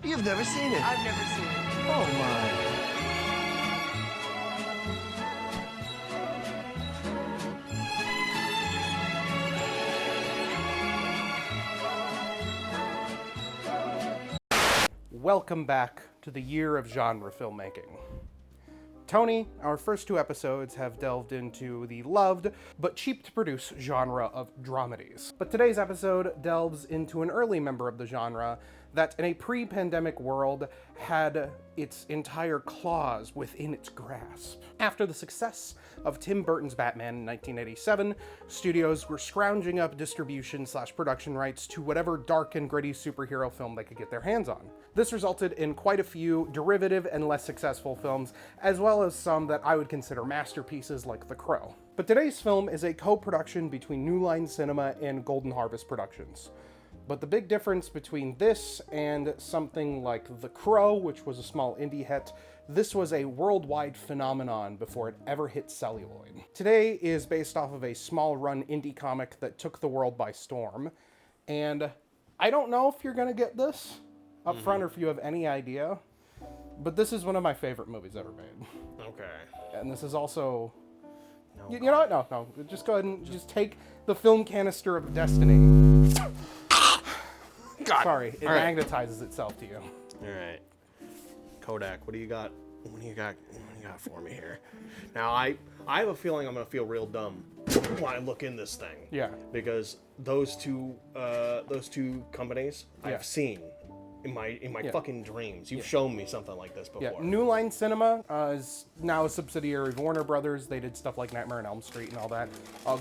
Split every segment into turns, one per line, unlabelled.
You've never seen it?
I've never seen it.
Oh, my.
Welcome back to the year of genre filmmaking. Tony, our first two episodes have delved into the loved but cheap to produce genre of dramedies. But today's episode delves into an early member of the genre that in a pre-pandemic world had its entire claws within its grasp. After the success of Tim Burton's Batman in 1987, studios were scrounging up distribution/production rights to whatever dark and gritty superhero film they could get their hands on. This resulted in quite a few derivative and less successful films, as well as some that I would consider masterpieces like The Crow. But today's film is a co-production between New Line Cinema and Golden Harvest Productions. But the big difference between this and something like The Crow, which was a small indie hit, this was a worldwide phenomenon before it ever hit celluloid. Today is based off of a small-run indie comic that took the world by storm, and I don't know if you're gonna get this up front or if you have any idea, but this is one of my favorite movies ever made.
Okay.
And this is also... You know what? No. Just go ahead and just take the film canister of destiny.
God.
Sorry, it
All right.
magnetizes itself to you.
All right. Kodak, what do you got? What do you got for me here? Now, I have a feeling I'm gonna feel real dumb when I look in this thing.
Yeah.
Because those two companies I've seen in my fucking dreams. You've shown me something like this before.
Yeah, New Line Cinema is now a subsidiary of Warner Brothers. They did stuff like Nightmare on Elm Street and all that.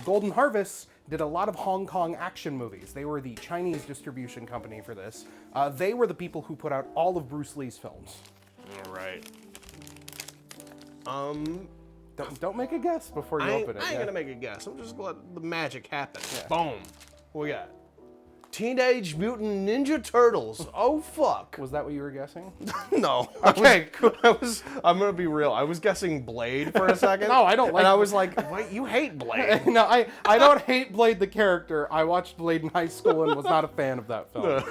Golden Harvest did a lot of Hong Kong action movies. They were the Chinese distribution company for this. They were the people who put out all of Bruce Lee's films.
All right.
Don't make a guess before you open it.
I ain't gonna make a guess. I'm just gonna let the magic happen.
Yeah.
Boom. What we got? Teenage Mutant Ninja Turtles. Oh fuck.
Was that what you were guessing?
No.
Okay, cool.
I'm gonna be real. I was guessing Blade for a second.
No, I don't like
And I was like, wait, you hate Blade?
No, I don't hate Blade the character. I watched Blade in high school and was not a fan of that film.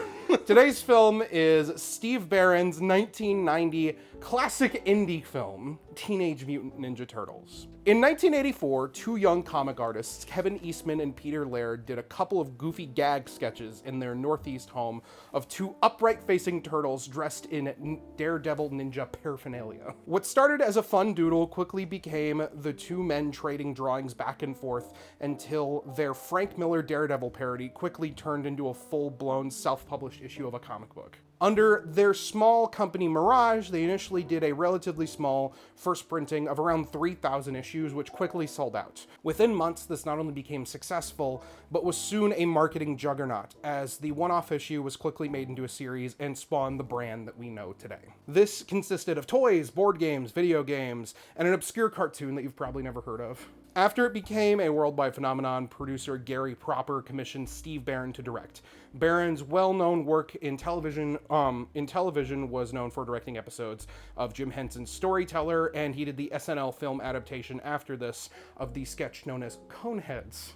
Today's film is Steve Barron's 1990 classic indie film, Teenage Mutant Ninja Turtles. In 1984, two young comic artists, Kevin Eastman and Peter Laird, did a couple of goofy gag sketches in their Northeast home of two upright-facing turtles dressed in Daredevil ninja paraphernalia. What started as a fun doodle quickly became the two men trading drawings back and forth until their Frank Miller Daredevil parody quickly turned into a full-blown self-published issue of a comic book. Under their small company Mirage, they initially did a relatively small first printing of around 3,000 issues, which quickly sold out. Within months, this not only became successful, but was soon a marketing juggernaut, as the one-off issue was quickly made into a series and spawned the brand that we know today. This consisted of toys, board games, video games, and an obscure cartoon that you've probably never heard of. After it became a worldwide phenomenon, producer Gary Proper commissioned Steve Barron to direct. Barron's well-known work in television was known for directing episodes of Jim Henson's Storyteller, and he did the SNL film adaptation after this of the sketch known as Coneheads,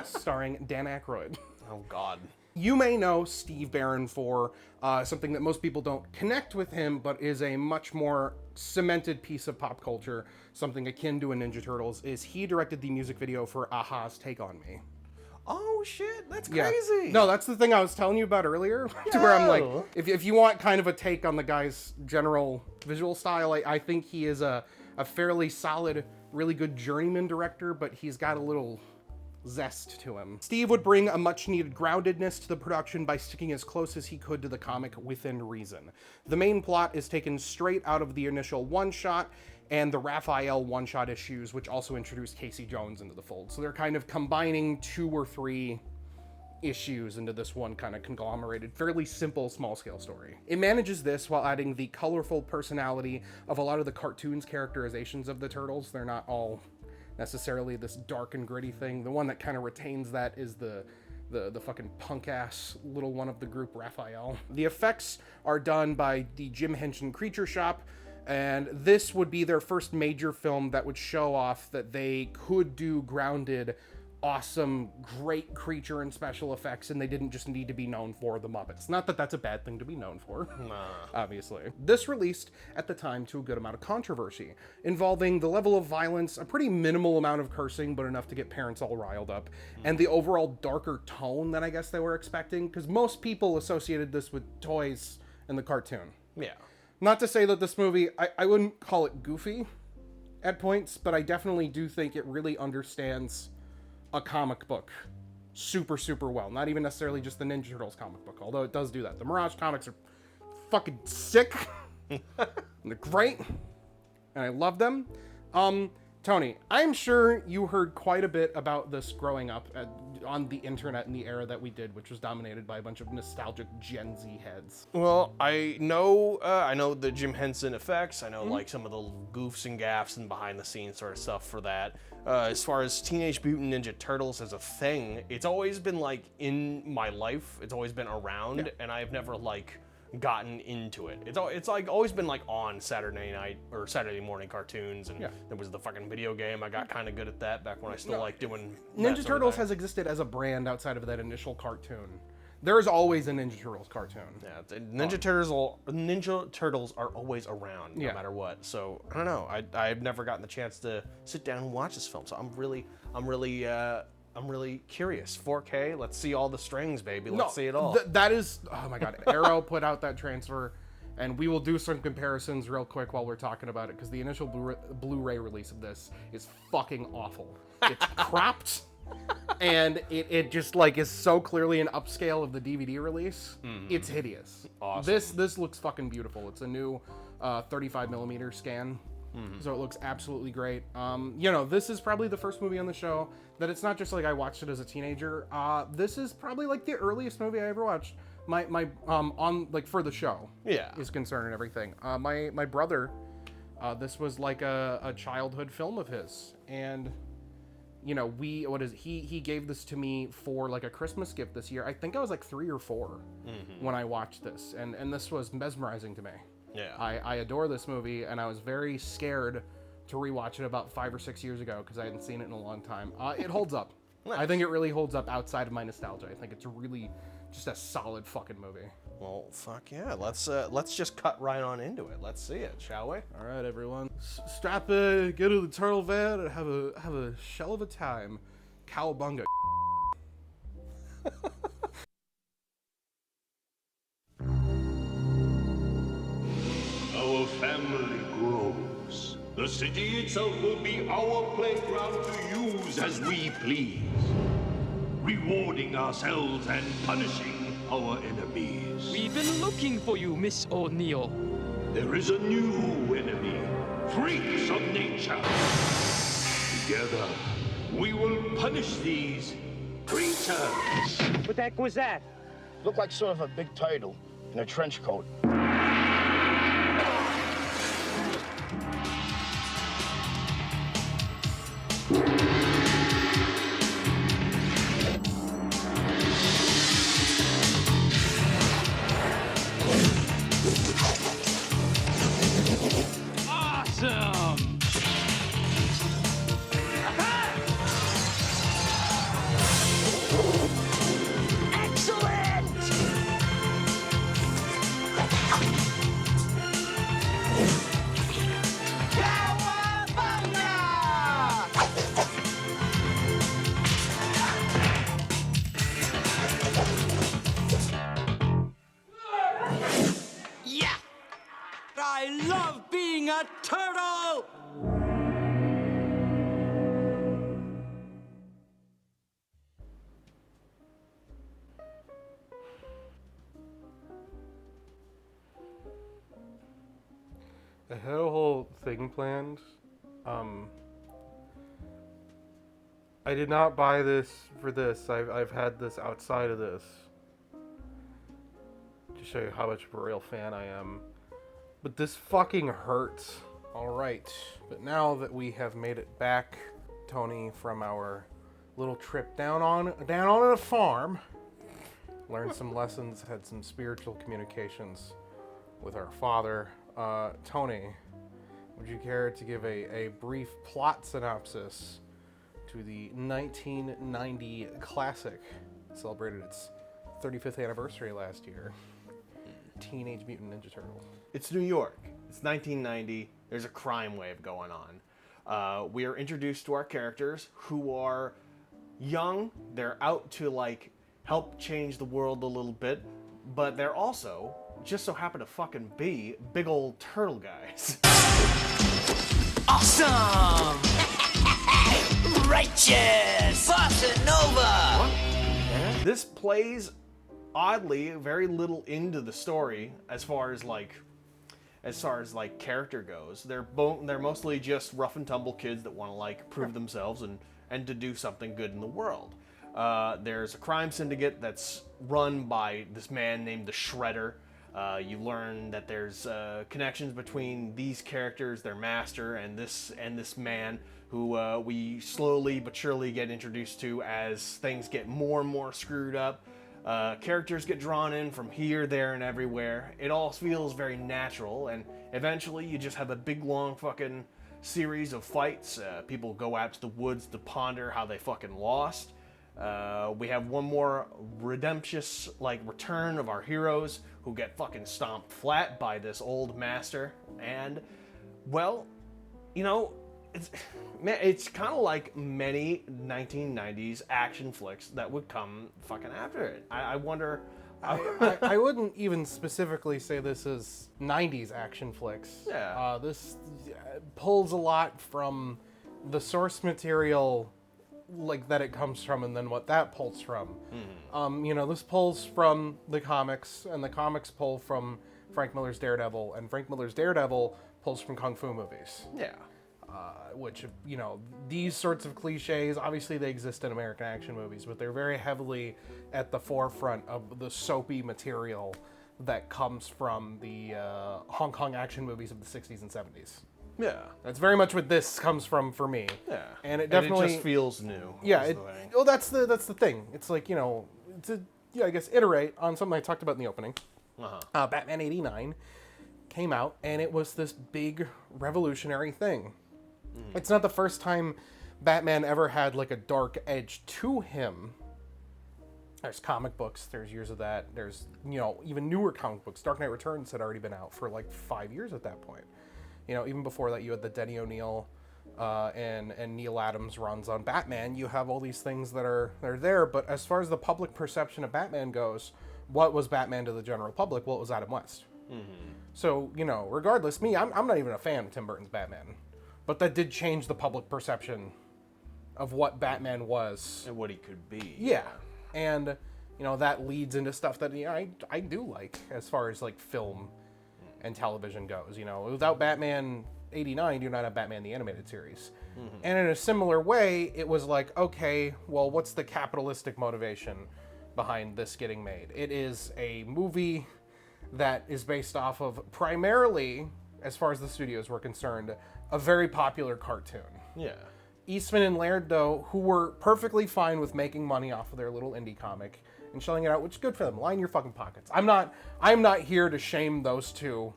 starring Dan Aykroyd.
Oh God.
You may know Steve Barron for something that most people don't connect with him, but is a much more cemented piece of pop culture, something akin to a Ninja Turtles, is he directed the music video for Aha's Take On Me.
Oh shit, that's
Yeah.
crazy.
No, that's the thing I was telling you about earlier, to where I'm like, if you want kind of a take on the guy's general visual style, I think he is a fairly solid, really good journeyman director, but he's got a little zest to him. Steve would bring a much needed groundedness to the production by sticking as close as he could to the comic within reason. The main plot is taken straight out of the initial one-shot and the Raphael one-shot issues, which also introduced Casey Jones into the fold. So they're kind of combining 2 or 3 issues into this one kind of conglomerated, fairly simple, small-scale story. It manages this while adding the colorful personality of a lot of the cartoons characterizations of the turtles. They're not all necessarily this dark and gritty thing. The one that kind of retains that is the fucking punk-ass little one of the group, Raphael. The effects are done by the Jim Henson Creature Shop, and this would be their first major film that would show off that they could do grounded awesome, great creature and special effects, and they didn't just need to be known for the Muppets. Not that that's a bad thing to be known for, obviously. This released at the time to a good amount of controversy, involving the level of violence, a pretty minimal amount of cursing, but enough to get parents all riled up, and the overall darker tone that I guess they were expecting, because most people associated this with toys and the cartoon.
Yeah.
Not to say that this movie, I wouldn't call it goofy at points, but I definitely do think it really understands a comic book super, super well. Not even necessarily just the Ninja Turtles comic book, although it does do that. The Mirage comics are fucking sick. And they're great. And I love them. Tony, I'm sure you heard quite a bit about this growing up on the internet in the era that we did, which was dominated by a bunch of nostalgic Gen Z heads.
Well, I know the Jim Henson effects. I know like some of the goofs and gaffs and behind the scenes sort of stuff for that. As far as Teenage Mutant Ninja Turtles as a thing, it's always been like in my life. It's always been around, and I've never like gotten into it. It's like always been like on Saturday night or Saturday morning cartoons, and there was the fucking video game. I got kind of good at that back when I still like doing
Ninja Turtles has existed as a brand outside of that initial cartoon. There's always a Ninja Turtles cartoon.
Yeah, Ninja Turtles are always around no matter what. So I don't know. I've never gotten the chance to sit down and watch this film. So I'm really curious. 4K, let's see all the strings, baby. Let's see it all.
That is, oh my God. Arrow put out that transfer, and we will do some comparisons real quick while we're talking about it, because the initial Blu-ray release of this is fucking awful. It's cropped, and it just like is so clearly an upscale of the DVD release. It's hideous.
Awesome.
This looks fucking beautiful. It's a new 35 millimeter scan. So it looks absolutely great. You know, this is probably the first movie on the show that it's not just like I watched it as a teenager. This is probably like the earliest movie I ever watched. My on like for the show is concerned and everything. My brother, this was like a childhood film of his, and you know he gave this to me for like a Christmas gift this year. I think I was like 3 or 4 when I watched this, and this was mesmerizing to me.
Yeah,
I adore this movie, and I was very scared to rewatch it about 5 or 6 years ago because I hadn't seen it in a long time. It holds up. Nice. I think it really holds up outside of my nostalgia. I think it's really just a solid fucking movie.
Well, fuck yeah. Let's just cut right on into it. Let's see it, shall we?
All right, everyone. Strap in, get to the turtle van, and have a shell of a time. Cowabunga.
Our family grows. The city itself will be our playground to use as we please, rewarding ourselves and punishing our enemies.
We've been looking for you, Miss O'Neill.
There is a new enemy, freaks of nature. Together, we will punish these creatures.
What the heck was that?
Looked like sort of a big turtle in a trench coat.
Awesome!
Yeah! I love being a turtle!
I had a whole thing planned. I did not buy this for this. I've had this outside of this. To show you how much of a real fan I am. But this fucking hurts. Alright, but now that we have made it back, Tony, from our little trip down on a farm, learned some lessons, had some spiritual communications with our father. Tony, would you care to give a brief plot synopsis to the 1990 classic. Celebrated its 35th anniversary last year. Teenage Mutant Ninja Turtles.
It's New York. It's 1990. There's a crime wave going on. We are introduced to our characters who are young. They're out to like help change the world a little bit, but they're also just so happen to fucking be big old turtle guys.
Awesome! Righteous! Bossa Nova!
This plays oddly very little into the story as far as character goes. They're mostly just rough and tumble kids that want to like prove themselves and to do something good in the world. There's a crime syndicate that's run by this man named the Shredder. You learn that there's connections between these characters, their master, and this man, who we slowly but surely get introduced to as things get more and more screwed up. Characters get drawn in from here, there, and everywhere. It all feels very natural, and eventually you just have a big, long fucking series of fights. People go out to the woods to ponder how they fucking lost. We have one more redemptious, return of our heroes who get fucking stomped flat by this old master. And, well, it's kind of like many 1990s action flicks that would come fucking after it. I wonder...
I wouldn't even specifically say this is 90s action flicks.
Yeah.
This pulls a lot from the source material that it comes from, and then what that pulls from. This pulls from the comics, and the comics pull from Frank Miller's Daredevil, and Frank Miller's Daredevil pulls from Kung Fu movies.
Yeah.
Which, these sorts of cliches, obviously they exist in American action movies, but they're very heavily at the forefront of the soapy material that comes from the Hong Kong action movies of the 60s and 70s.
Yeah.
That's very much what this comes from for me.
Yeah.
And it definitely...
And it just feels new.
Yeah. That's the thing. It's like, I guess iterate on something I talked about in the opening. Batman 89 came out, and it was this big revolutionary thing. It's not the first time Batman ever had a dark edge to him. There's comic books, there's years of that. There's, even newer comic books. Dark Knight Returns had already been out for 5 years at that point. Even before that, you had the Denny O'Neil and Neil Adams runs on Batman. You have all these things that are there, but as far as the public perception of Batman goes, what was Batman to the general public? Well, it was Adam West. So, regardless, I'm not even a fan of Tim Burton's Batman. But that did change the public perception of what Batman was.
And what he could be.
Yeah. And, that leads into stuff that I do like as far as film and television goes. Without Batman 89, you do not have Batman the Animated Series. And in a similar way, it was okay, well, what's the capitalistic motivation behind this getting made? It is a movie that is based off of primarily, as far as the studios were concerned, a very popular cartoon.
Yeah.
Eastman and Laird, though, who were perfectly fine with making money off of their little indie comic and shelling it out, which is good for them. Line your fucking pockets. I'm not here to shame those two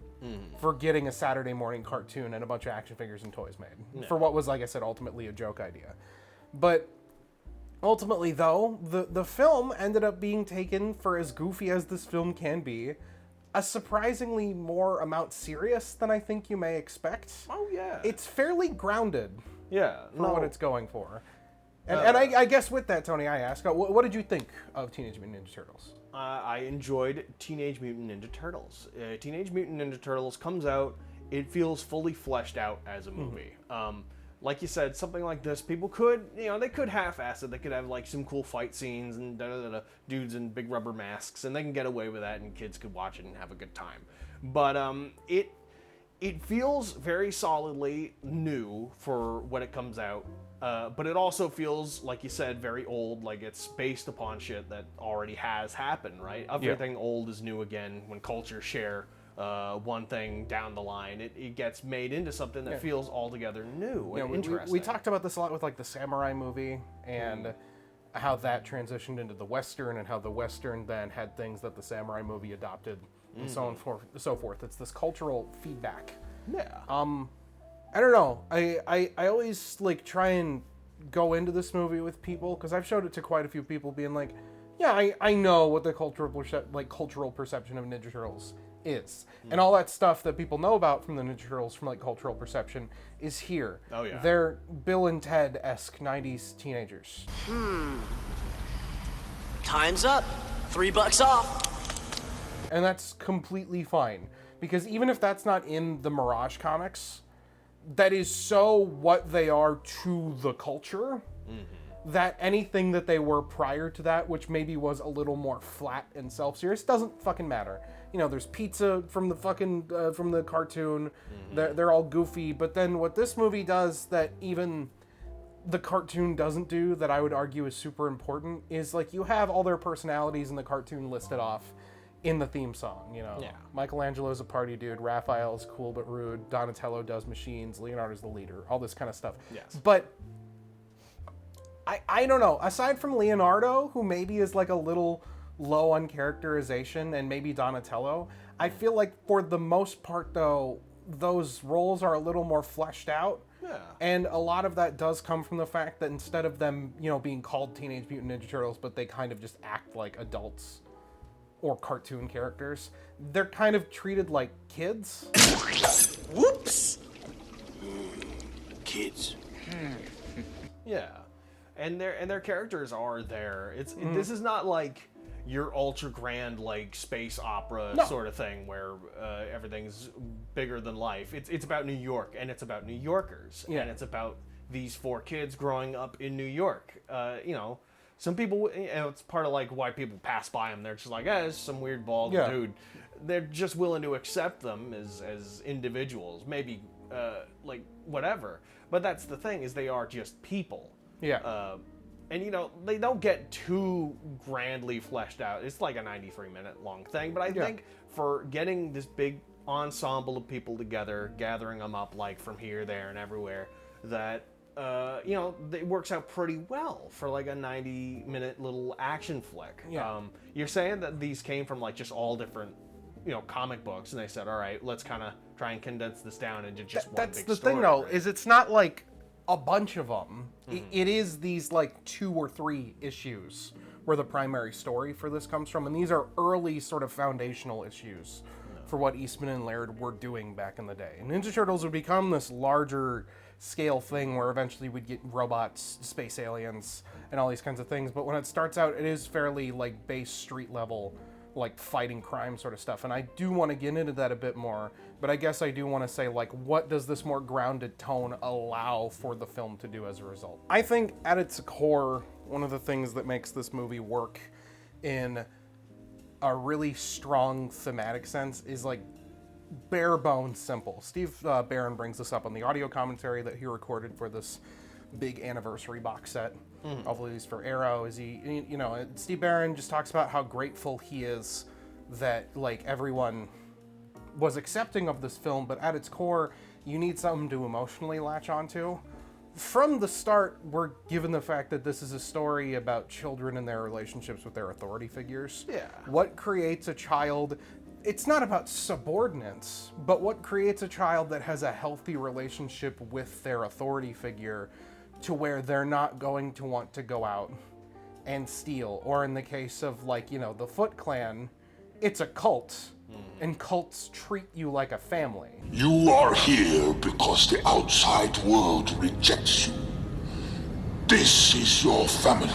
for getting a Saturday morning cartoon and a bunch of action figures and toys made. For what was, like I said, ultimately a joke idea. But ultimately, though, the film ended up being taken, for as goofy as this film can be, a surprisingly more amount serious than I think you may expect.
Oh, yeah.
It's fairly grounded.
Yeah.
For what it's going for. And I guess with that, Tony, I ask, what did you think of Teenage Mutant Ninja Turtles?
I enjoyed Teenage Mutant Ninja Turtles. Teenage Mutant Ninja Turtles comes out, it feels fully fleshed out as a movie. Like you said, something like this, people could, they could half-ass it. They could have, some cool fight scenes and dudes in big rubber masks, and they can get away with that, and kids could watch it and have a good time. But it feels very solidly new for when it comes out, but it also feels, like you said, very old, like it's based upon shit that already has happened, right? Everything old is new again. When cultures share one thing down the line, it gets made into something that feels altogether new and interesting.
We talked about this a lot with the Samurai movie and how that transitioned into the Western, and how the Western then had things that the Samurai movie adopted, and so on so forth. It's this cultural feedback.
Yeah.
I don't know. I always try and go into this movie with people, because I've showed it to quite a few people, being like, yeah, I know what the cultural perception of Ninja Turtles is. And all that stuff that people know about from the Ninja Turtles from like cultural perception is here.
Oh, yeah.
They're Bill and Ted-esque 90s teenagers.
Time's up. $3 off.
And that's completely fine. Because even if that's not in the Mirage comics, that is so what they are to the culture, that anything that they were prior to that, which maybe was a little more flat and self-serious, doesn't fucking matter. You know, there's pizza from the fucking, from the cartoon. They're all goofy. But then what this movie does that even the cartoon doesn't do, that I would argue is super important, is like you have all their personalities in the cartoon listed off in the theme song, you know.
Yeah.
Michelangelo's a party dude, Raphael's cool but rude, Donatello does machines, Leonardo's the leader, all this kind of stuff.
Yes.
But I don't know, aside from Leonardo, who maybe is like a little low on characterization, and maybe Donatello, I feel like for the most part though, those roles are a little more fleshed out.
Yeah.
And a lot of that does come from the fact that instead of them, you know, being called Teenage Mutant Ninja Turtles, but they kind of just act like adults or cartoon characters, they're kind of treated like kids.
Whoops. Kids.
Yeah, and their characters are there. This is not like your ultra grand like space opera sort of thing where everything's bigger than life. It's about New York, and it's about New Yorkers, and it's about these 4 kids growing up in New York. You know, some people, you know, it's part of like why people pass by them. They're just like, it's some weird bald dude. They're just willing to accept them as individuals, maybe like whatever. But that's the thing, is they are just people.
Yeah.
And, you know, they don't get too grandly fleshed out. It's like a 93-minute long thing. But I think for getting this big ensemble of people together, gathering them up like from here, there, and everywhere, that, you know, it works out pretty well for like a 90-minute little action flick.
Yeah.
You're saying that these came from like just all different, you know, comic books, and they said, all right, let's kind of try and condense this down into just one big story.
That's the thing, though,
right?
is it's not like a bunch of them. It is these like 2 or 3 issues where the primary story for this comes from, and these are early sort of foundational issues for what Eastman and Laird were doing back in the day. And Ninja Turtles would become this larger scale thing where eventually we'd get robots, space aliens, and all these kinds of things. But when it starts out, it is fairly like base street level, like fighting crime sort of stuff. And I do want to get into that a bit more, but I guess I do want to say, like, what does this more grounded tone allow for the film to do as a result? I think at its core, one of the things that makes this movie work in a really strong thematic sense is like bare bones simple. Steve Barron brings this up on the audio commentary that he recorded for this big anniversary box set of release for Arrow. Is he, you know, Steve Barron just talks about how grateful he is that like everyone was accepting of this film, but at its core, you need something to emotionally latch onto. From the start, we're given the fact that this is a story about children and their relationships with their authority figures.
Yeah.
What creates a child? It's not about subordinates, but what creates a child that has a healthy relationship with their authority figure to where they're not going to want to go out and steal. Or in the case of, like, you know, the Foot Clan, it's a cult, and cults treat you like a family.
You are here because the outside world rejects you. This is your family.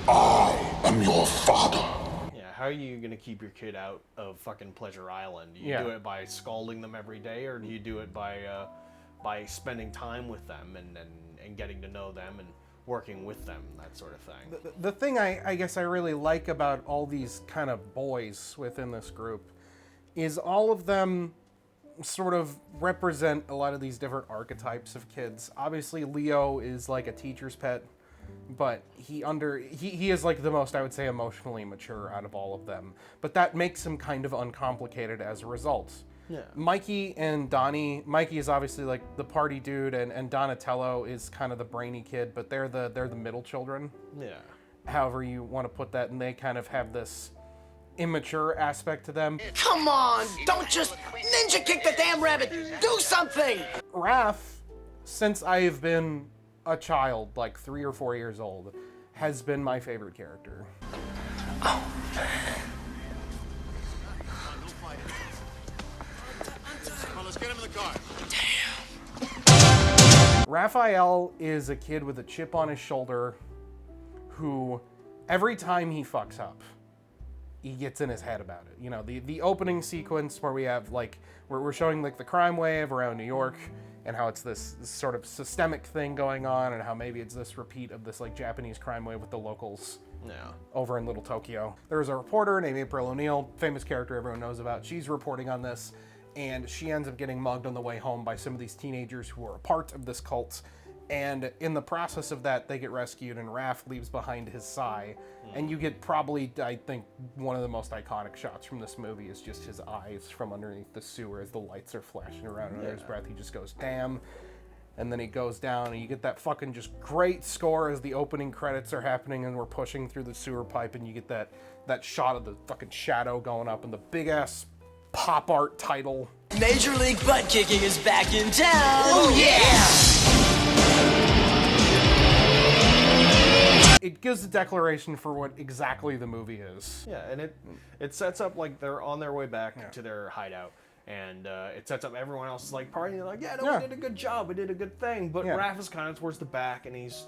I am your father.
Yeah, how are you going to keep your kid out of fucking Pleasure Island? Do you do it by scalding them every day, or do you do it by spending time with them and getting to know them and working with them, that sort of thing?
The thing I guess I really like about all these kind of boys within this group is all of them sort of represent a lot of these different archetypes of kids. Obviously, Leo is like a teacher's pet, but he is like the most, I would say, emotionally mature out of all of them. But that makes him kind of uncomplicated as a result.
Yeah.
Mikey and Donnie, Mikey is obviously like the party dude, and Donatello is kind of the brainy kid, but they're the middle children.
Yeah.
However you want to put that, and they kind of have this immature aspect to them.
Come on, don't just ninja kick the damn rabbit. Do something.
Raph, since I've been a child, like 3 or 4 years old, has been my favorite character.
Let's get him in the car.
Raphael is a kid with a chip on his shoulder who, every time he fucks up, he gets in his head about it. You know, the opening sequence where we have, like, we're showing, like, the crime wave around New York and how it's this sort of systemic thing going on and how maybe it's this repeat of this, like, Japanese crime wave with the locals over in Little Tokyo. There's a reporter named April O'Neil, famous character everyone knows about. She's reporting on this, and she ends up getting mugged on the way home by some of these teenagers who are a part of this cult. And in the process of that, they get rescued, and Raph leaves behind his sai. And you get probably, I think, one of the most iconic shots from this movie is just his eyes from underneath the sewer as the lights are flashing around under his breath. He just goes, damn. And then he goes down, and you get that fucking just great score as the opening credits are happening, and we're pushing through the sewer pipe, and you get that shot of the fucking shadow going up, and the big-ass pop art title.
Major League Butt Kicking is back in town! Oh yeah!
It gives a declaration for what exactly the movie is.
Yeah, and it sets up like they're on their way back to their hideout, and it sets up everyone else is like partying, like, we did a good job, we did a good thing, but Raph is kind of towards the back, and he's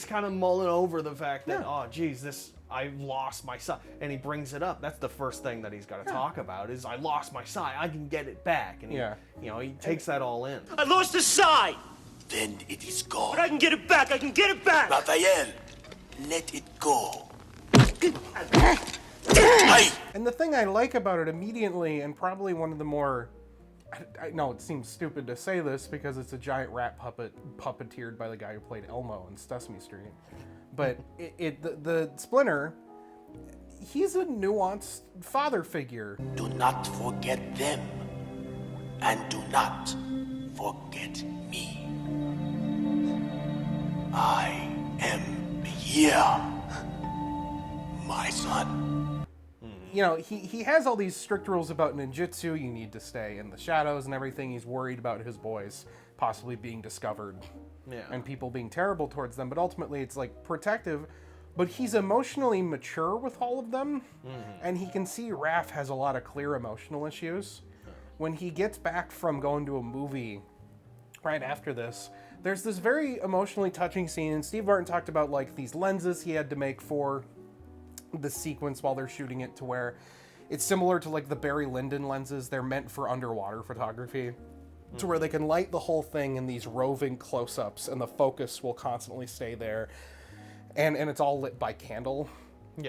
kind of mulling over the fact that, oh, geez, I lost my sai, and he brings it up. That's the first thing that he's got to talk about is, I lost my sai, I can get it back, and he takes that all in.
I lost the sai!
Then it is gone.
But I can get it back, I can get it back!
Raphael, let it go.
And the thing I like about it immediately, and probably one of the more, I know it seems stupid to say this because it's a giant rat puppet puppeteered by the guy who played Elmo in Sesame Street, but the Splinter, he's a nuanced father figure.
Do not forget them, and do not forget me. I am here, my son.
You know, he has all these strict rules about ninjutsu. You need to stay in the shadows and everything. He's worried about his boys possibly being discovered and people being terrible towards them. But ultimately, it's like protective. But he's emotionally mature with all of them. And he can see Raph has a lot of clear emotional issues. When he gets back from going to a movie right after this, there's this very emotionally touching scene. And Steve Martin talked about like these lenses he had to make for the sequence while they're shooting it, to where it's similar to like the Barry Lyndon lenses. They're meant for underwater photography, to where they can light the whole thing in these roving close-ups and the focus will constantly stay there, and it's all lit by candle.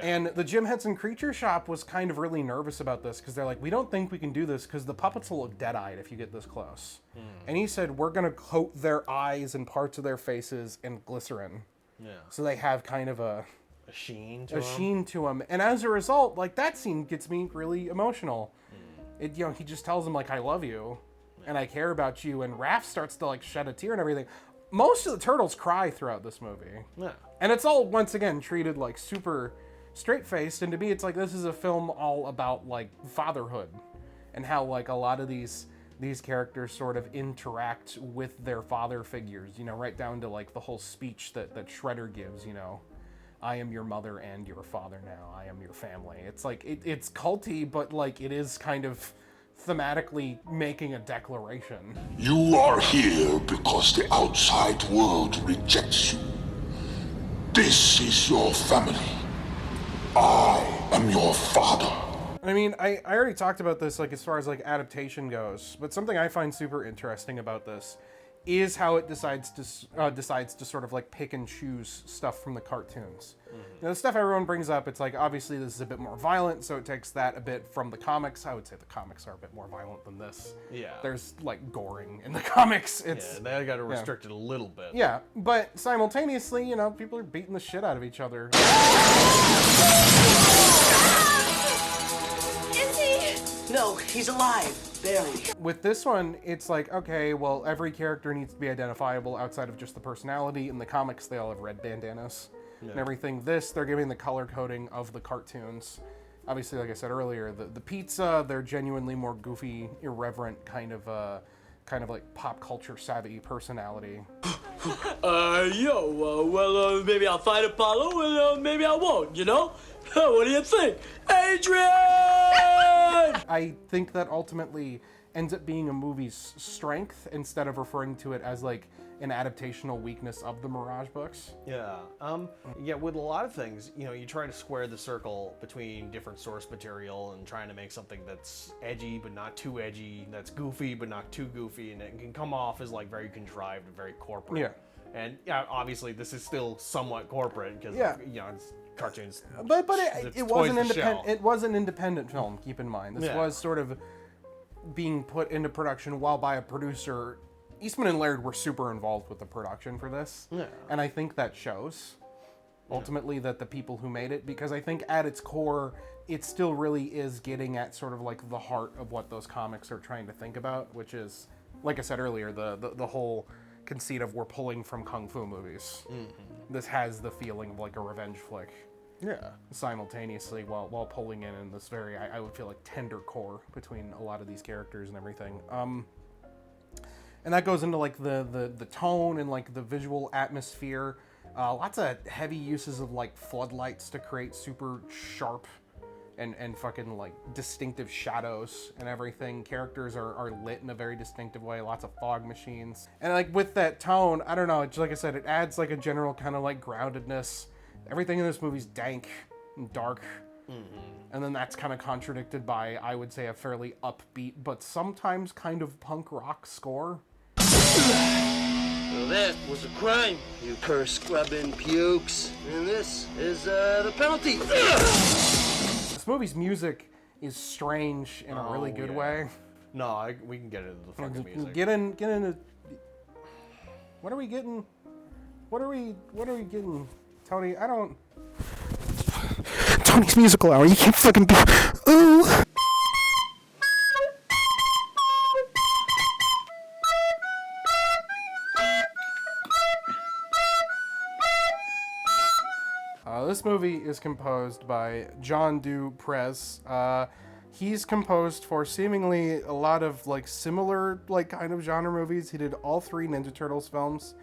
And the Jim Henson Creature Shop was kind of really nervous about this because they're like, we don't think we can do this because the puppets will look dead-eyed if you get this close. And he said, we're gonna coat their eyes and parts of their faces in glycerin, so they have kind of a sheen to them. And as a result, like, that scene gets me really emotional. It, he just tells him like, I love you and I care about you, and Raph starts to like shed a tear and everything. Most of the turtles cry throughout this movie. And it's all, once again, treated like super straight-faced, and to me it's like, this is a film all about like fatherhood and how like a lot of these characters sort of interact with their father figures, right down to like the whole speech that Shredder gives, I am your mother and your father now. I am your family. It's like, it's culty, but like it is kind of thematically making a declaration.
You are here because the outside world rejects you. This is your family. I am your father.
I mean, I already talked about this, like, as far as like adaptation goes, but something I find super interesting about this is how it decides to sort of like pick and choose stuff from the cartoons. The stuff everyone brings up, it's like, obviously this is a bit more violent, so it takes that a bit from the comics. I would say the comics are a bit more violent than this. There's like goring in the comics.
They got to restrict it a little bit.
But simultaneously, people are beating the shit out of each other.
Is he? No, he's alive. Barely.
With this one, it's like, okay, well, every character needs to be identifiable outside of just the personality. In the comics, they all have red bandanas and everything. This, they're giving the color coding of the cartoons. Obviously, like I said earlier, the pizza, they're genuinely more goofy, irreverent kind of kind of like pop culture savvy personality.
Maybe I'll fight Apollo, and maybe I won't, you know? What do you think? Adrian!
I think that ultimately ends up being a movie's strength instead of referring to it as like an adaptational weakness of the Mirage books.
Yeah. Yeah, with a lot of things, you know, you try to square the circle between different source material and trying to make something that's edgy but not too edgy, that's goofy but not too goofy, and it can come off as like very contrived and very corporate.
Yeah.
And yeah, obviously this is still somewhat corporate because
Yeah.
you know, it's cartoons.
But
It's
it
toys
was an
to
independent.
shell.
It was an independent film. Keep in mind, this
Yeah.
was sort of being put into production while by a producer. Eastman and Laird were super involved with the production for this, and I think that shows. Ultimately, that the people who made it, because I think at its core, it still really is getting at sort of like the heart of what those comics are trying to think about, which is, like I said earlier, the whole conceit of we're pulling from kung fu movies. This has the feeling of like a revenge flick.
Yeah.
Simultaneously, while pulling in this very, I would feel like tender core between a lot of these characters and everything. And that goes into like the tone and like the visual atmosphere. Lots of heavy uses of like floodlights to create super sharp and fucking like distinctive shadows and everything. Characters are lit in a very distinctive way. Lots of fog machines. And like with that tone, I don't know, it's, like I said, it adds like a general kind of like groundedness. Everything in this movie's dank and dark. And then that's kind of contradicted by, I would say, a fairly upbeat but sometimes kind of punk rock score.
Well, that was a crime, you curse-scrubbing pukes. And this is the penalty.
This movie's music is strange in a really good way.
No, we can get into the fucking music.
Get into. What are we getting? What are we getting, Tony? I don't. Tony's musical hour. You can't fucking be. Ooh. This movie is composed by John Du Prez. He's composed for seemingly a lot of like similar like kind of genre movies. He did all 3 Ninja Turtles films.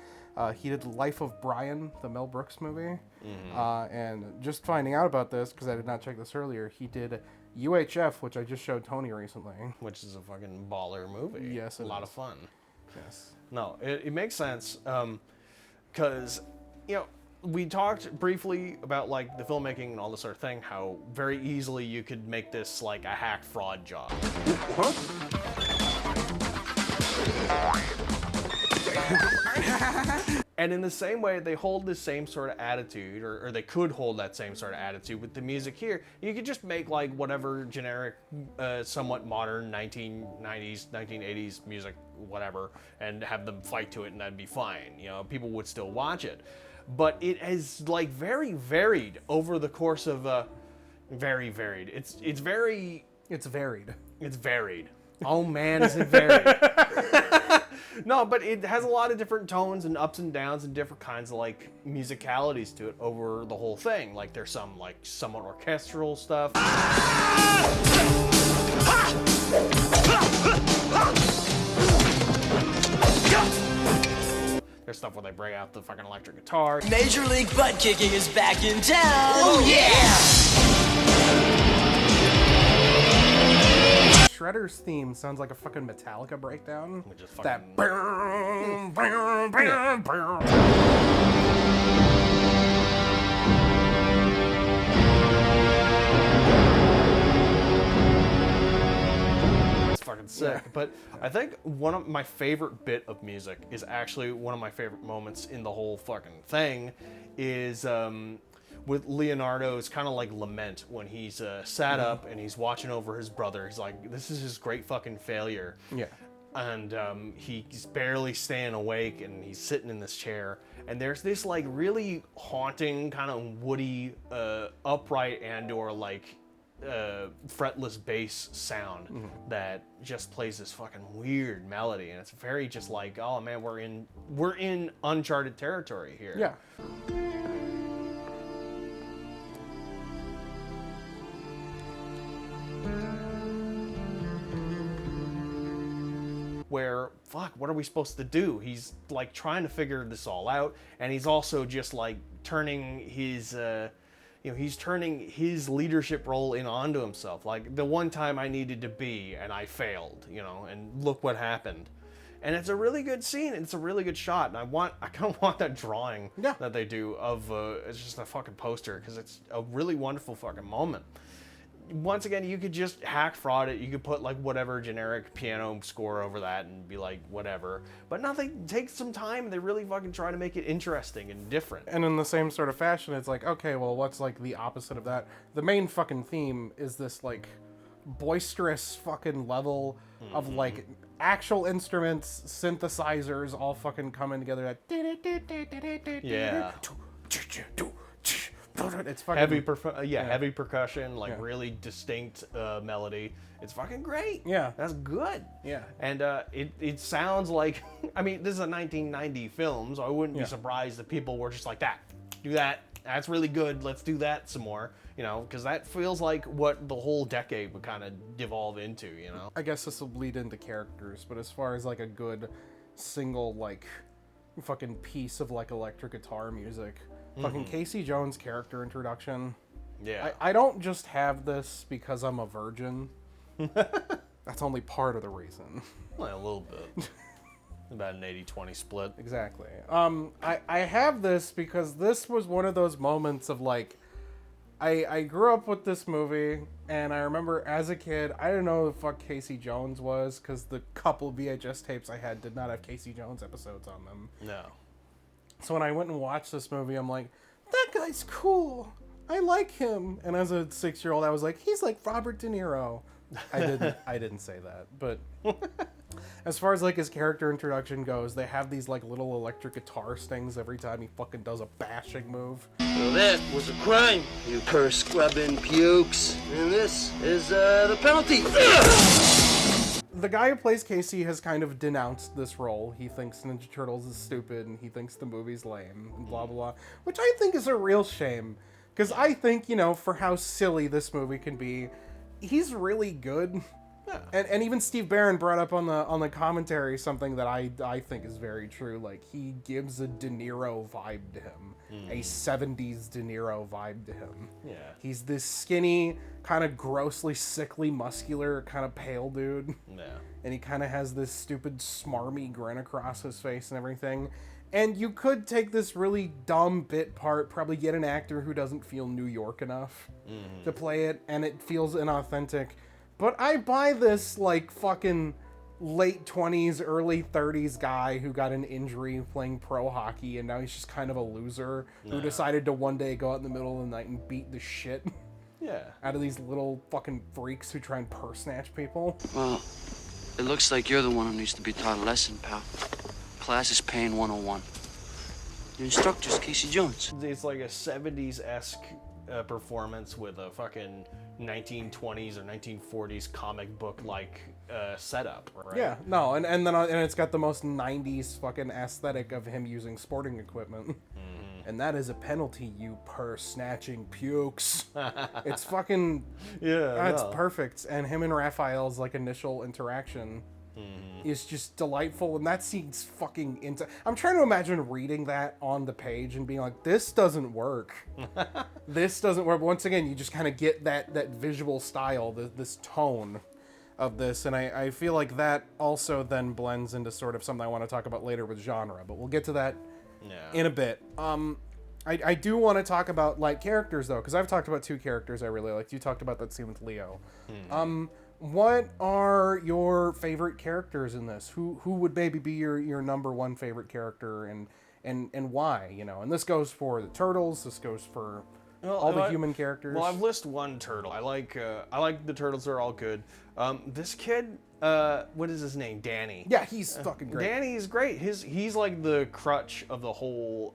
He did Life of Brian, the Mel Brooks movie. And just finding out about this, because I did not check this earlier, he did UHF, which I just showed Tony recently.
Which is a fucking baller movie.
Yes,
a lot of fun.
Yes.
No, it makes sense, because, you know, we talked briefly about, like, the filmmaking and all this sort of thing, how very easily you could make this, like, a hack fraud job. And in the same way, they hold the same sort of attitude, or they could hold that same sort of attitude with the music here. You could just make, like, whatever generic, somewhat modern 1990s, 1980s music, whatever, and have them fight to it, and that'd be fine. You know, people would still watch it. But it is, like, very varied over the course of, very varied. It's very...
It's varied.
It's varied. Oh, man, is it varied. No, but it has a lot of different tones and ups and downs and different kinds of, like, musicalities to it over the whole thing. Like, there's some, like, somewhat orchestral stuff. There's stuff where they break out the fucking electric guitar.
Major League Butt Kicking is back in town! Oh, yeah!
Shredder's theme sounds like a fucking Metallica breakdown.
Which is fucking...
That.
Fucking sick. But I think one of my favorite bit of music is actually one of my favorite moments in the whole fucking thing is with Leonardo's kind of like lament when he's sat up and he's watching over his brother. He's like, this is his great fucking failure.
Yeah.
And he's barely staying awake and he's sitting in this chair. And there's this like really haunting kind of woody, upright and or like fretless bass sound that just plays this fucking weird melody, and it's very just like, oh man, we're in uncharted territory here.
Yeah.
where, fuck, what are we supposed to do? He's like trying to figure this all out, and he's also just like turning his, he's turning his leadership role in onto himself. Like, the one time I needed to be, and I failed, and look what happened. And it's a really good scene. It's a really good shot, and I kind of want that drawing that they do of it's just a fucking poster, because it's a really wonderful fucking moment. Once again, you could just hack fraud it. You could put like whatever generic piano score over that and be like whatever. But nothing takes some time. They really fucking try to make it interesting and different.
And in the same sort of fashion, it's like, okay, well, what's like the opposite of that? The main fucking theme is this like boisterous fucking level of like actual instruments, synthesizers, all fucking coming together.
Yeah.
It's fucking
heavy percussion, like really distinct melody. It's fucking great.
Yeah,
that's good.
Yeah,
and it sounds like, I mean, this is a 1990 film, so I wouldn't be surprised if people were just like that, do that. That's really good. Let's do that some more. Because that feels like what the whole decade would kind of devolve into.
I guess this will bleed into characters, but as far as like a good single like fucking piece of like electric guitar music. Fucking Casey Jones' character introduction.
Yeah.
I don't just have this because I'm a virgin. That's only part of the reason.
Well, a little bit. About an 80-20 split.
Exactly. I have this because this was one of those moments of like, I grew up with this movie, and I remember as a kid, I didn't know who the fuck Casey Jones was, because the couple VHS tapes I had did not have Casey Jones episodes on them.
No.
So when I went and watched this movie, I'm like, that guy's cool. I like him. And as a 6-year-old, I was like, he's like Robert De Niro. I didn't say that. But as far as like his character introduction goes, they have these like little electric guitar stings every time he fucking does a bashing move.
Well, that was a crime, you purse-scrubbing pukes. And this is the penalty.
The guy who plays Casey has kind of denounced this role. He thinks Ninja Turtles is stupid, and he thinks the movie's lame, and blah, blah, blah. Which I think is a real shame. Because I think, for how silly this movie can be, he's really good. Yeah. And even Steve Barron brought up on the commentary something that I think is very true. Like, he gives a De Niro vibe to him. A 70s De Niro vibe to him.
Yeah.
He's this skinny, kind of grossly sickly, muscular, kind of pale dude.
Yeah.
And he kind of has this stupid, smarmy grin across his face and everything. And you could take this really dumb bit part, probably get an actor who doesn't feel New York enough to play it, and it feels inauthentic. But I buy this, like, fucking late 20s, early 30s guy who got an injury playing pro hockey, and now he's just kind of a loser who decided to one day go out in the middle of the night and beat the shit out of these little fucking freaks who try and purse snatch people.
Well, it looks like you're the one who needs to be taught a lesson, pal. Class is paying 101. Your instructor's Casey Jones.
It's like a 70s-esque performance with a fucking 1920s or 1940s comic book like setup, right?
Yeah, no, and then it's got the most 90s fucking aesthetic of him using sporting equipment. And that is a penalty, you purse-snatching pukes. It's fucking... It's perfect. And him and Raphael's, like, initial interaction is just delightful. And that scene's fucking... I'm trying to imagine reading that on the page and being like, this doesn't work. This doesn't work. But once again, you just kind of get that visual style, this tone of this. And I feel like that also then blends into sort of something I want to talk about later with genre. But we'll get to that in a bit. I do want to talk about like characters though, because I've talked about two characters I really liked. You talked about that scene with Leo. What are your favorite characters in this? Who would maybe be your number one favorite character, and why? And this goes for the Turtles. This goes for all the human characters.
Well, I've listed one turtle. I like the turtles. They're all good. This kid, what is his name? Danny.
Yeah, he's fucking great.
Danny's great. He's like the crutch of the whole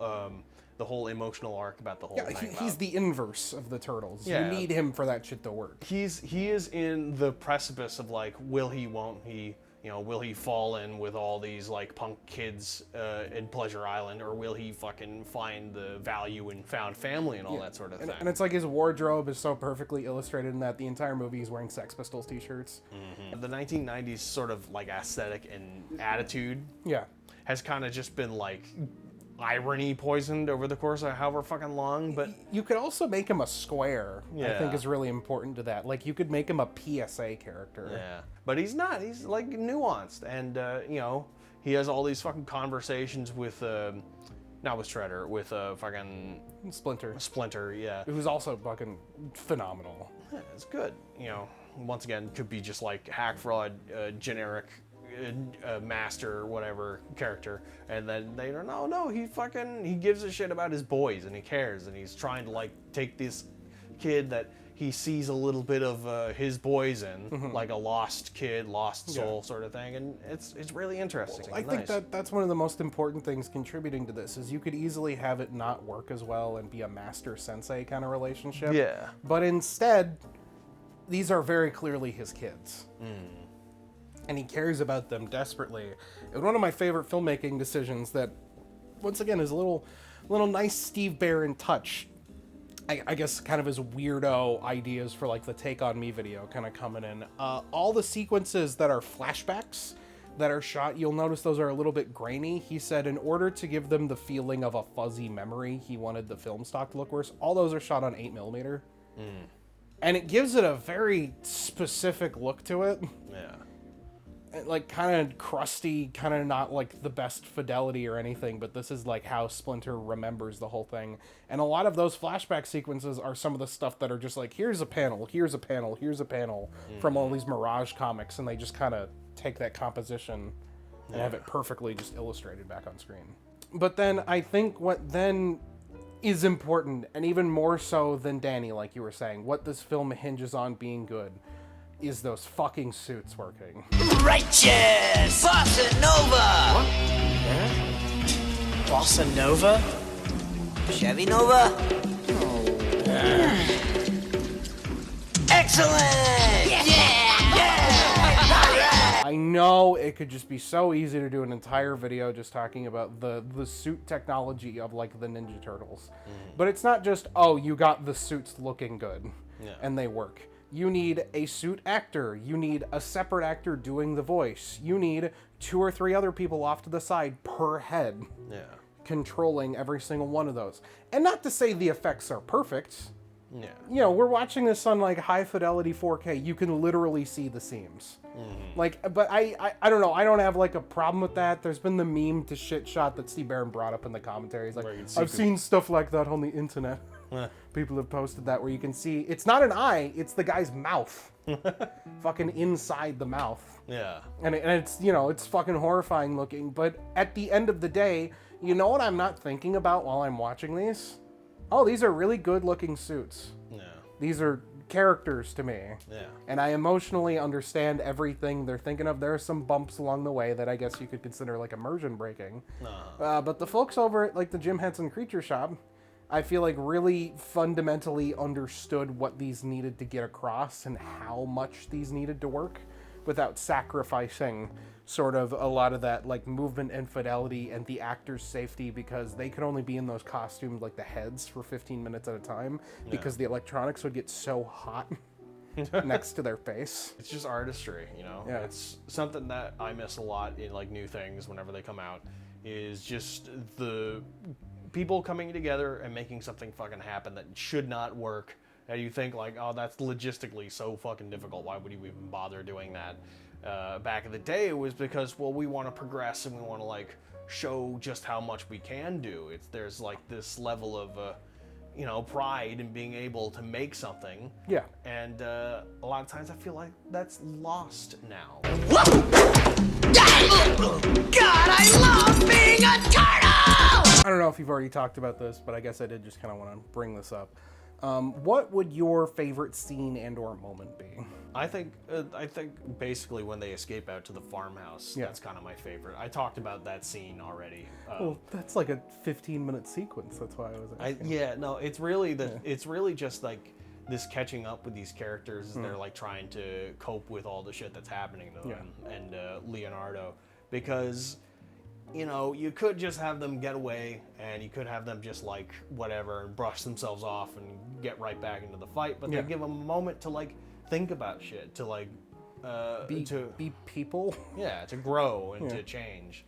emotional arc about the whole thing.
He's the inverse of the Turtles.
Yeah.
You need him for that shit to work.
He is in the precipice of like, will he, won't he, You know, will he fall in with all these like punk kids in Pleasure Island, or will he fucking find the value in found family and all that sort of thing?
And it's like his wardrobe is so perfectly illustrated in that the entire movie he's wearing Sex Pistols t-shirts.
The 1990s sort of like aesthetic and attitude has kind of just been like irony poisoned over the course of however fucking long, but
you could also make him a square. I think is really important to that. Like you could make him a PSA character.
Yeah, but he's not. He's like nuanced, and you know, he has all these fucking conversations with not with Shredder, with fucking Splinter, yeah,
who's also fucking phenomenal.
Yeah, it's good. You know, once again, could be just like hack fraud, generic master whatever character, and then they don't know. No, he gives a shit about his boys, and he cares, and he's trying to like take this kid that he sees a little bit of his boys in, like a lost kid, lost soul sort of thing, and it's really interesting.
I think that's one of the most important things contributing to this is you could easily have it not work as well and be a master sensei kind of relationship.
Yeah.
But instead, these are very clearly his kids. And he cares about them desperately. And one of my favorite filmmaking decisions that, once again, is a little nice Steve Barron touch. I guess kind of his weirdo ideas for like the Take On Me video kind of coming in. All the sequences that are flashbacks that are shot, you'll notice those are a little bit grainy. He said in order to give them the feeling of a fuzzy memory, he wanted the film stock to look worse. All those are shot on 8mm. And it gives it a very specific look to it.
Yeah.
Like kind of crusty, kind of not like the best fidelity or anything, but this is like how Splinter remembers the whole thing. And a lot of those flashback sequences are some of the stuff that are just like, here's a panel, here's a panel, here's a panel from all these Mirage comics, and they just kind of take that composition and have it perfectly just illustrated back on screen. But then I think what then is important, and even more so than Danny, like you were saying, what this film hinges on being good, is those fucking suits working.
Righteous! Bossa Nova! What? Bossa Nova? Chevy Nova? Excellent! Yeah!
I know it could just be so easy to do an entire video just talking about the suit technology of like the Ninja Turtles. But it's not just, oh, you got the suits looking good and they work. You need a suit actor. You need a separate actor doing the voice. You need 2 or 3 other people off to the side per head. Controlling every single one of those. And not to say the effects are perfect.
Yeah.
You know, we're watching this on like high fidelity 4K. You can literally see the seams. Like, but I don't know. I don't have like a problem with that. There's been the meme to shit shot that Steve Barron brought up in the commentaries. Like, I've seen stuff like that on the internet. People have posted that where you can see it's not an eye, it's the guy's mouth. Fucking inside the mouth.
Yeah.
And it's, you know, it's fucking horrifying looking. But at the end of the day, you know what I'm not thinking about while I'm watching these? Oh, these are really good looking suits.
Yeah.
These are characters to me.
Yeah.
And I emotionally understand everything they're thinking of. There are some bumps along the way that I guess you could consider like immersion breaking. But the folks over at like the Jim Henson Creature Shop, I feel like really fundamentally understood what these needed to get across and how much these needed to work without sacrificing sort of a lot of that like movement and fidelity and the actor's safety, because they could only be in those costumes, like the heads, for 15 minutes at a time because the electronics would get so hot next to their face.
It's just artistry, you know?
Yeah.
It's something that I miss a lot in like new things whenever they come out, is just the people coming together and making something fucking happen that should not work. And you think like, oh, that's logistically so fucking difficult. Why would you even bother doing that? Back in the day, it was because, well, we want to progress and we want to like show just how much we can do. There's like this level of, you know, pride in being able to make something.
Yeah.
And a lot of times I feel like that's lost now.
God, I love being a turtle!
I don't know if you've already talked about this, but I guess I did just kind of want to bring this up. What would your favorite scene and or moment be?
I think basically when they escape out to the farmhouse, that's kind of my favorite. I talked about that scene already.
Well, that's like a 15-minute sequence. That's why I was asking.
Yeah, no, it's really it's really just like this catching up with these characters as they're like trying to cope with all the shit that's happening to them and Leonardo, because you know, you could just have them get away and you could have them just like whatever and brush themselves off and get right back into the fight, but they give them a moment to like think about shit, to like
be people.
Yeah, to grow and to change.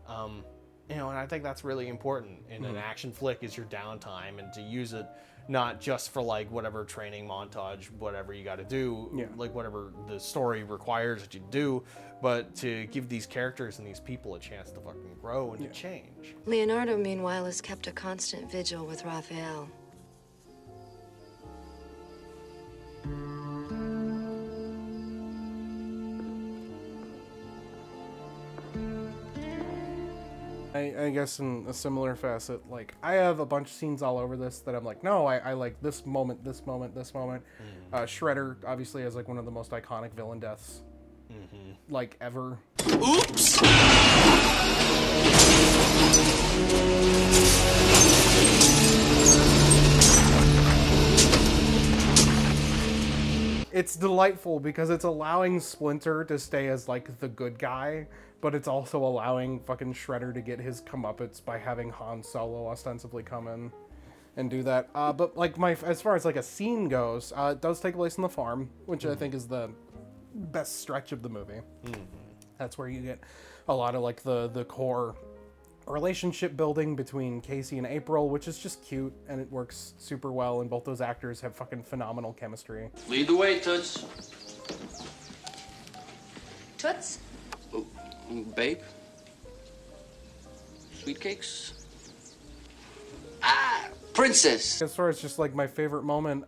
You know, and I think that's really important in an action flick, is your downtime, and to use it not just for like whatever training montage, whatever you got to do, like whatever the story requires that you do, but to give these characters and these people a chance to fucking grow and to change.
Leonardo, meanwhile, has kept a constant vigil with Raphael.
I guess in a similar facet, like, I have a bunch of scenes all over this that I'm like, no, I like this moment, this moment, this moment. Shredder obviously has like one of the most iconic villain deaths, like, ever.
Oops!
It's delightful because it's allowing Splinter to stay as like the good guy, but it's also allowing fucking Shredder to get his comeuppance by having Han Solo ostensibly come in and do that. But like as far as like a scene goes, it does take place on the farm, which I think is the best stretch of the movie. That's where you get a lot of like the core relationship building between Casey and April, which is just cute and it works super well, and both those actors have fucking phenomenal chemistry.
Lead the way, Toots.
Toots?
Oh, babe? Sweet cakes? Ah, princess!
As far as just like my favorite moment,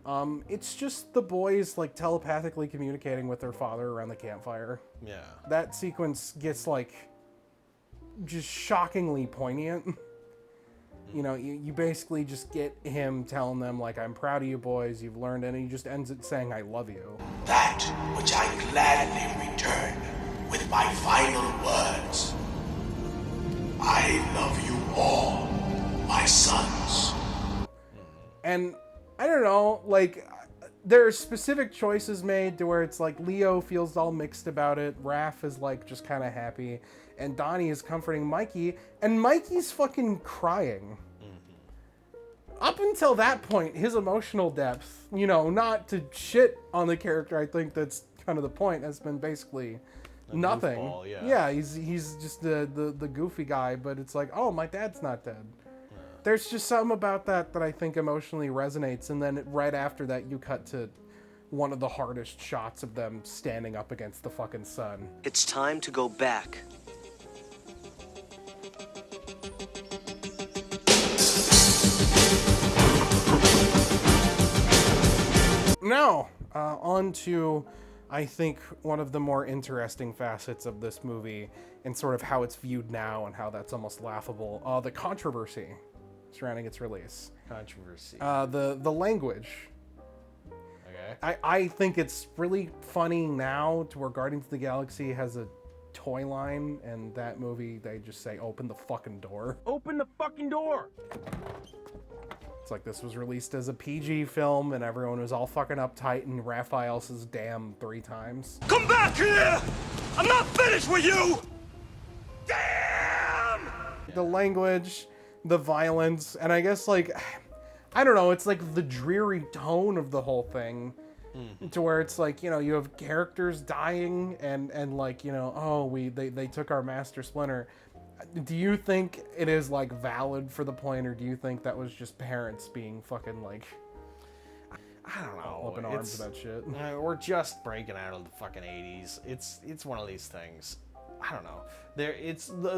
it's just the boys like telepathically communicating with their father around the campfire.
Yeah.
That sequence gets like just shockingly poignant. You know, you basically just get him telling them like, I'm proud of you boys, you've learned, and he just ends it saying, I love you.
That which I gladly return with my final words. I love you all, my sons.
And I don't know, like, there are specific choices made to where it's like Leo feels all mixed about it, Raph is like just kind of happy, and Donnie is comforting Mikey, and Mikey's fucking crying. Up until that point, his emotional depth, you know, not to shit on the character, I think that's kind of the point, has been basically nothing.
Goofball,
yeah, he's just the goofy guy, but it's like, oh, my dad's not dead. There's just something about that I think emotionally resonates, and then right after that you cut to one of the hardest shots of them standing up against the fucking sun.
It's time to go back.
Now, on to, I think, one of the more interesting facets of this movie, and sort of how it's viewed now and how that's almost laughable. The controversy surrounding its release.
Controversy.
The language.
Okay.
I think it's really funny now to where Guardians of the Galaxy has a toy line, and that movie, they just say, open the fucking door.
Open the fucking door!
It's like this was released as a PG film, and everyone was all fucking uptight, and Raphael says damn 3 times.
Come back here! I'm not finished with you! Damn!
The language, the violence, and I guess, like, I don't know, it's like the dreary tone of the whole thing, to where it's like, you know, you have characters dying, and like, you know, oh, they took our Master Splinter. Do you think it is like valid for the point, or do you think that was just parents being fucking like,
I don't know,
open arms about shit?
We're just breaking out of the fucking 80s. It's one of these things. I don't know.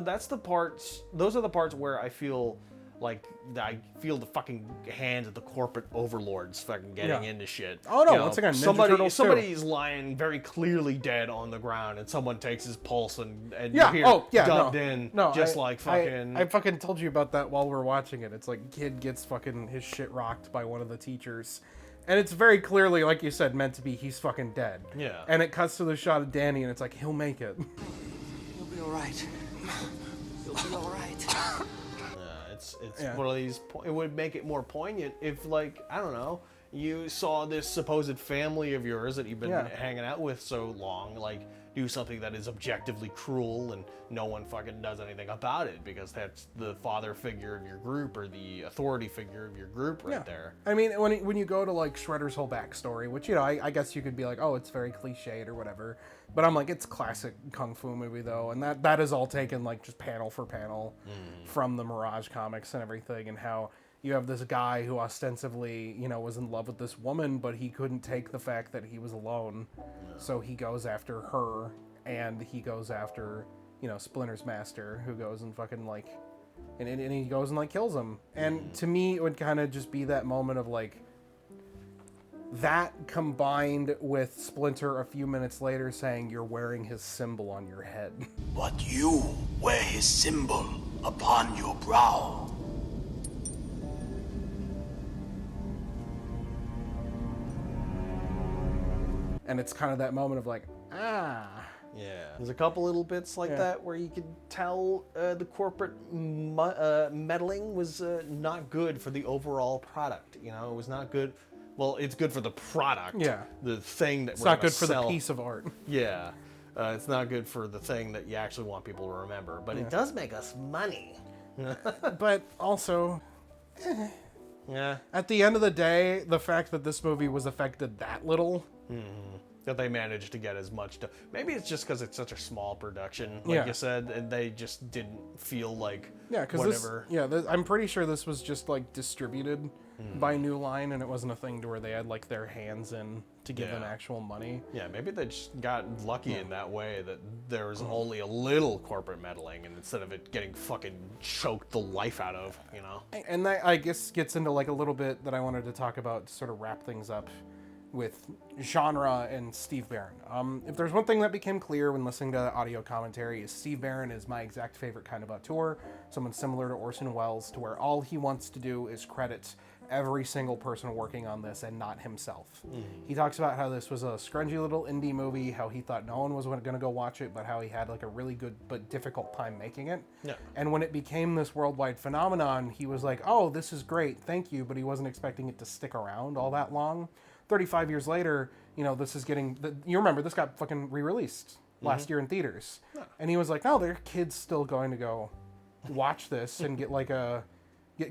That's the parts. Those are the parts where I feel like I feel the fucking hands of the corporate overlords fucking getting into shit.
Oh no,
you know,
once again,
somebody's lying very clearly dead on the ground, and someone takes his pulse and you hear dubbed in, just like fucking.
I fucking told you about that while we're watching it. It's like kid gets fucking his shit rocked by one of the teachers. And it's very clearly, like you said, meant to be he's fucking dead.
Yeah.
And it cuts to the shot of Danny, and it's like, he'll make it.
You'll be alright. You'll be alright.
It's one of these. It would make it more poignant if, like, I don't know, you saw this supposed family of yours that you've been hanging out with so long, like, do something that is objectively cruel and no one fucking does anything about it because that's the father figure of your group or the authority figure of your group right there.
I mean, when you go to like Shredder's whole backstory, which, you know, I guess you could be like, oh, it's very cliched or whatever, but I'm like, it's classic kung fu movie though, and that is all taken like just panel for panel from the Mirage comics and everything, and how you have this guy who ostensibly, you know, was in love with this woman, but he couldn't take the fact that he was alone. So he goes after her, and he goes after, you know, Splinter's master, who goes and fucking, like, and he goes and, like, kills him. And to me, it would kind of just be that moment of, like, that combined with Splinter a few minutes later saying, you're wearing his symbol on your head.
But you wear his symbol upon your brow.
And it's kind of that moment of like, ah.
Yeah. There's a couple little bits like that where you could tell the corporate meddling was not good for the overall product. You know, it was not good. Well, it's good for the product.
Yeah.
The thing that
it's
we're
not good
sell.
for the piece of art.
Yeah. It's not good for the thing that you actually want people to remember. But it does make us money.
But also...
Yeah.
At the end of the day, the fact that this movie was affected that little...
That they managed to get as much done. Maybe it's just because it's such a small production, like you said, and they just didn't feel like whatever.
I'm pretty sure this was just like distributed by New Line, and it wasn't a thing to where they had like their hands in to give them actual money.
Yeah, maybe they just got lucky in that way that there was only a little corporate meddling, and instead of it getting fucking choked the life out of, you know.
And that, I guess, gets into like a little bit that I wanted to talk about to sort of wrap things up with genre and Steve Barron. If there's one thing that became clear when listening to the audio commentary is Steve Barron is my exact favorite kind of auteur, someone similar to Orson Welles, to where all he wants to do is credit every single person working on this and not himself. He talks about how this was a scrungy little indie movie, how he thought no one was going to go watch it, but how he had like a really good but difficult time making it. And when it became this worldwide phenomenon, he was like, oh, this is great, thank you, but he wasn't expecting it to stick around all that long. 35 years later, you know, this is getting... You remember, this got fucking re-released last year in theaters. And he was like, no, there are kids still going to go watch this and get like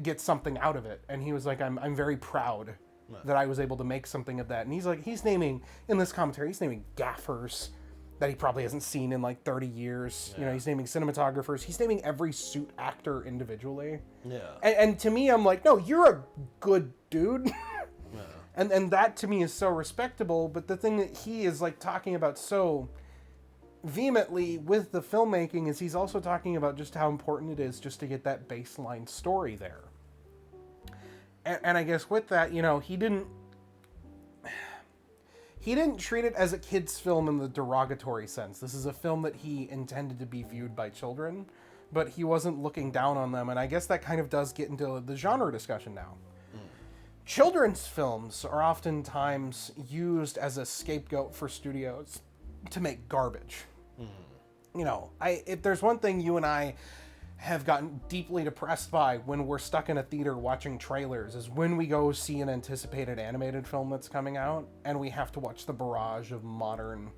get something out of it. And he was like, I'm very proud that I was able to make something of that. And he's like, he's naming, in this commentary, he's naming gaffers that he probably hasn't seen in like 30 years. You know, he's naming cinematographers. He's naming every suit actor individually. And to me, I'm like, no, you're a good dude. And that to me is so respectable, but the thing that he is like talking about so vehemently with the filmmaking is he's also talking about just how important it is just to get that baseline story there. And I guess with that, you know, he didn't treat it as a kid's film in the derogatory sense. This is a film that he intended to be viewed by children, but he wasn't looking down on them, and I guess that kind of does get into the genre discussion now. Children's films are oftentimes used as a scapegoat for studios to make garbage. You know, if there's one thing you and I have gotten deeply depressed by when we're stuck in a theater watching trailers is when we go see an anticipated animated film that's coming out and we have to watch the barrage of modern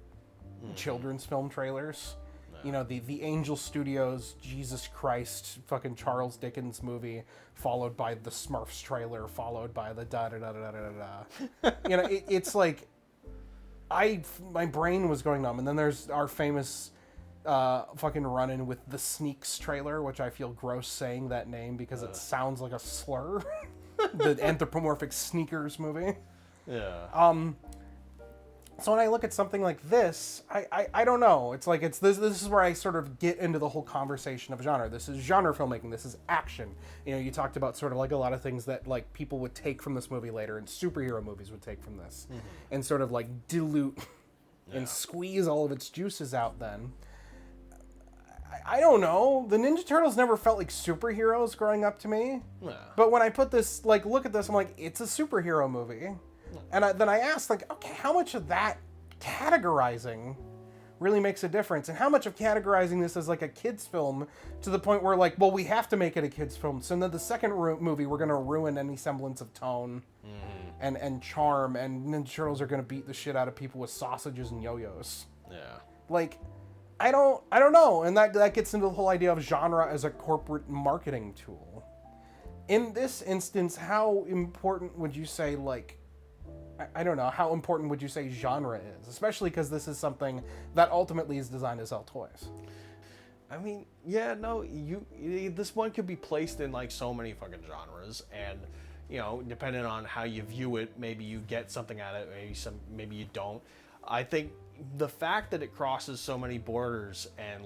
children's film trailers. You know, the Angel Studios, Jesus Christ, fucking Charles Dickens movie, followed by the Smurfs trailer, followed by the da-da-da-da-da-da-da. You know, it's like, my brain was going numb. And then there's our famous fucking run-in with the Sneaks trailer, which I feel gross saying that name because it sounds like a slur. The anthropomorphic sneakers movie. So when I look at something like this, I don't know. It's like this is where I sort of get into the whole conversation of genre. This is genre filmmaking. This is action. You know, you talked about sort of like a lot of things that like people would take from this movie later and superhero movies would take from this and sort of like dilute and squeeze all of its juices out then. I don't know. The Ninja Turtles never felt like superheroes growing up to me. But when I put this, like, look at this, I'm like, it's a superhero movie. And then I asked, like, okay, how much of that categorizing really makes a difference. And how much of categorizing this as like a kid's film to the point where like, well, we have to make it a kid's film. So then the second movie, we're going to ruin any semblance of tone and charm, and Ninja Turtles are going to beat the shit out of people with sausages and yo-yos.
Yeah.
Like, I don't know. And that gets into the whole idea of genre as a corporate marketing tool. In this instance, how important would you say, like, I don't know, how important would you say genre is? Especially because this is something that ultimately is designed to sell toys.
I mean, yeah, no, this one could be placed in like so many fucking genres, and you know, depending on how you view it, maybe you get something out of it, maybe you don't. I think the fact that it crosses so many borders and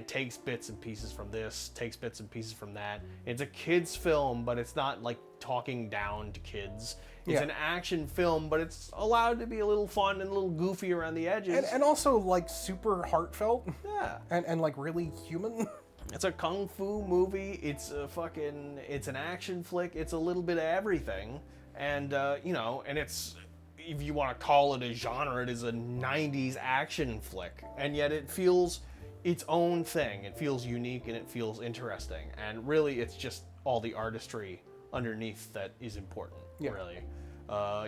takes bits and pieces from this, takes bits and pieces from that. It's a kid's film, but it's not like talking down to kids. It's an action film, but it's allowed to be a little fun and a little goofy around the edges.
And also like super heartfelt.
Yeah.
And like really human.
It's a kung fu movie. It's an action flick. It's a little bit of everything. And, you know, and it's, if you want to call it a genre, it is a 90s action flick. And yet it feels its own thing. It feels unique and it feels interesting. And really, it's just all the artistry underneath that is important, really.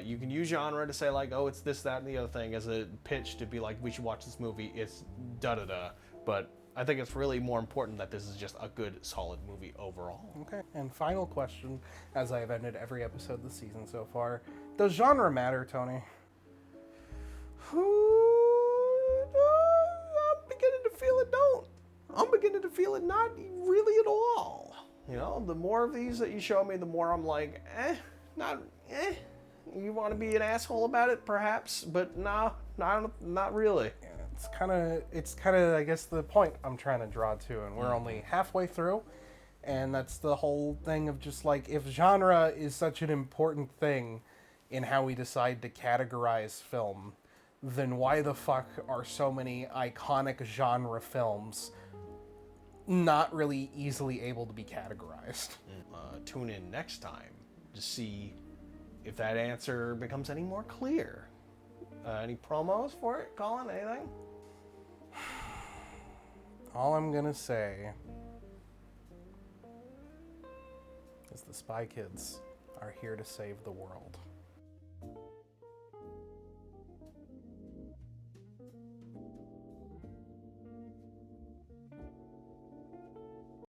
You can use genre to say like, oh, it's this, that, and the other thing as a pitch to be like, we should watch this movie. It's da-da-da. But I think it's really more important that this is just a good, solid movie overall.
Okay. And final question, as I have ended every episode this season so far. Does genre matter, Tony?
I'm beginning to feel it don't. I'm beginning to feel it not really at all. You know, the more of these that you show me, the more I'm like, not. You want to be an asshole about it, perhaps, but no, not really.
Yeah, it's kind of, I guess, the point I'm trying to draw to, and we're only halfway through, and that's the whole thing of just like, if genre is such an important thing in how we decide to categorize film, then why the fuck are so many iconic genre films not really easily able to be categorized?
Tune in next time to see if that answer becomes any more clear. Any promos for it, Colin? Anything?
All I'm gonna say is the Spy Kids are here to save the world.